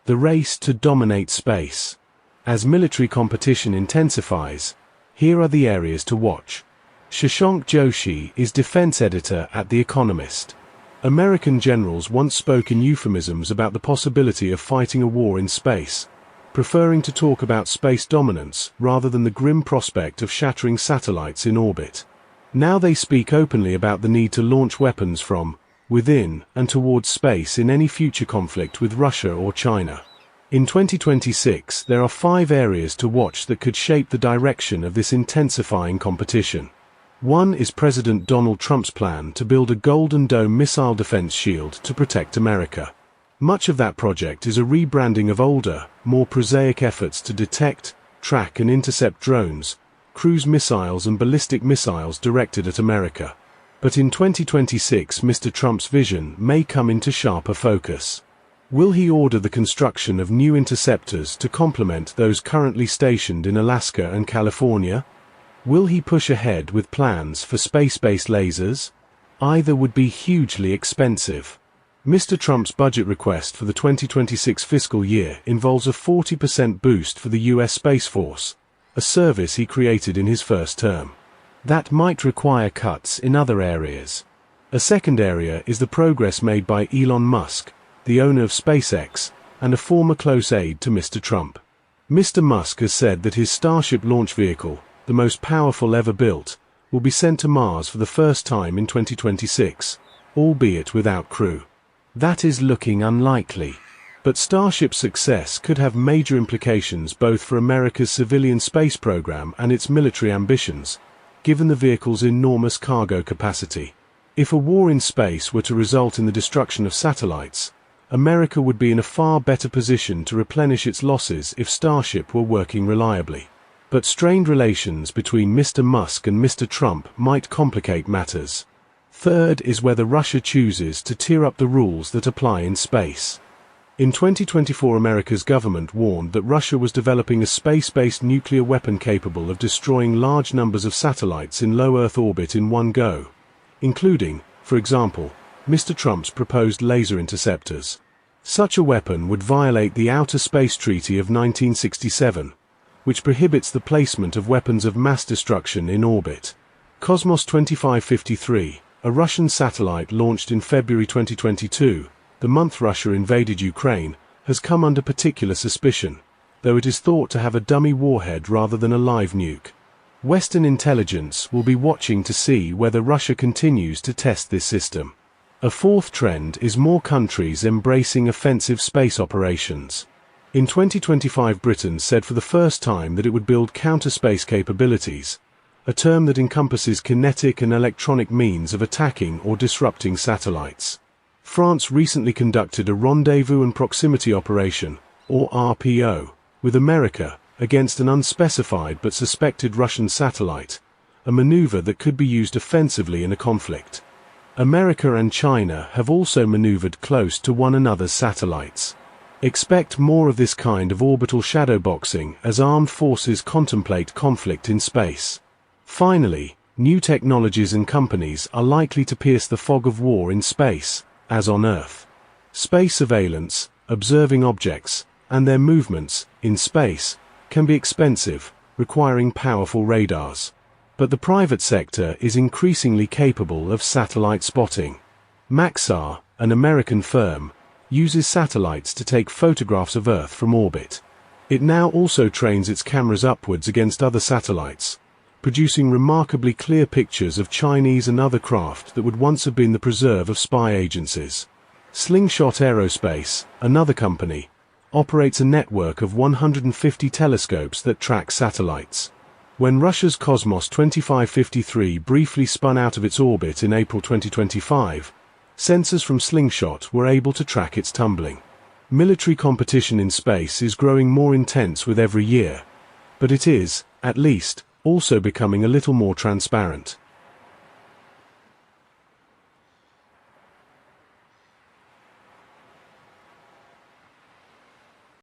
The race to dominate space. As military competition intensifies, here are the areas to watch. Shashank Joshi is defense editor at The Economist. American generals once spoke in euphemisms about the possibility of fighting a war in space, preferring to talk about space dominance rather than the grim prospect of shattering satellites in orbit. Now they speak openly about the need to launch weapons from within and towards space in any future conflict with Russia or China. In 2026, there are 5 areas to watch that could shape the direction of this intensifying competition. One is President Donald Trump's plan to build a Golden Dome missile defense shield to protect America. Much of that project is a rebranding of older, more prosaic efforts to detect, track and intercept drones, cruise missiles and ballistic missiles directed at America. But in 2026, Mr. Trump's vision may come into sharper focus. Will he order the construction of new interceptors to complement those currently stationed in Alaska and California? Will he push ahead with plans for space-based lasers? Either would be hugely expensive. Mr. Trump's budget request for the 2026 fiscal year involves a 40% boost for the U.S. Space Force, a service he created in his first term. That might require cuts in other areas. A second area is the progress made by Elon Musk, the owner of SpaceX, and a former close aide to Mr. Trump. Mr. Musk has said that his Starship launch vehicle, the most powerful ever built, will be sent to Mars for the first time in 2026, albeit without crew. That is looking unlikely. But Starship's success could have major implications both for America's civilian space program and its military ambitions, given the vehicle's enormous cargo capacity. If a war in space were to result in the destruction of satellites, America would be in a far better position to replenish its losses if Starship were working reliably. But strained relations between Mr. Musk and Mr. Trump might complicate matters. Third is whether Russia chooses to tier up the rules that apply in space. In 2024, America's government warned that Russia was developing a space-based nuclear weapon capable of destroying large numbers of satellites in low Earth orbit in one go, including, for example, Mr. Trump's proposed laser interceptors. Such a weapon would violate the Outer Space Treaty of 1967, which prohibits the placement of weapons of mass destruction in orbit. Cosmos 2553, a Russian satellite launched in February 2022, the month Russia invaded Ukraine, has come under particular suspicion, though it is thought to have a dummy warhead rather than a live nuke. Western intelligence will be watching to see whether Russia continues to test this system. A fourth trend is more countries embracing offensive space operations. In 2025, Britain said for the first time that it would build counter-space capabilities, a term that encompasses kinetic and electronic means of attacking or disrupting satellites. France recently conducted a Rendezvous and Proximity Operation, or RPO, with America against an unspecified but suspected Russian satellite, a maneuver that could be used offensively in a conflict. America and China have also maneuvered close to one another's satellites. Expect more of this kind of orbital shadowboxing as armed forces contemplate conflict in space. Finally, new technologies and companies are likely to pierce the fog of war in space, as on Earth. Space surveillance, observing objects, and their movements, in space, can be expensive, requiring powerful radars. But the private sector is increasingly capable of satellite spotting. Maxar, an American firm, uses satellites to take photographs of Earth from orbit. It now also trains its cameras upwards against other satellites, producing remarkably clear pictures of Chinese and other craft that would once have been the preserve of spy agencies. Slingshot Aerospace, another company, operates a network of 150 telescopes that track satellites. When Russia's Cosmos 2553 briefly spun out of its orbit in April 2025, sensors from Slingshot were able to track its tumbling. Military competition in space is growing more intense with every year, but it is, at least, also becoming a little more transparent.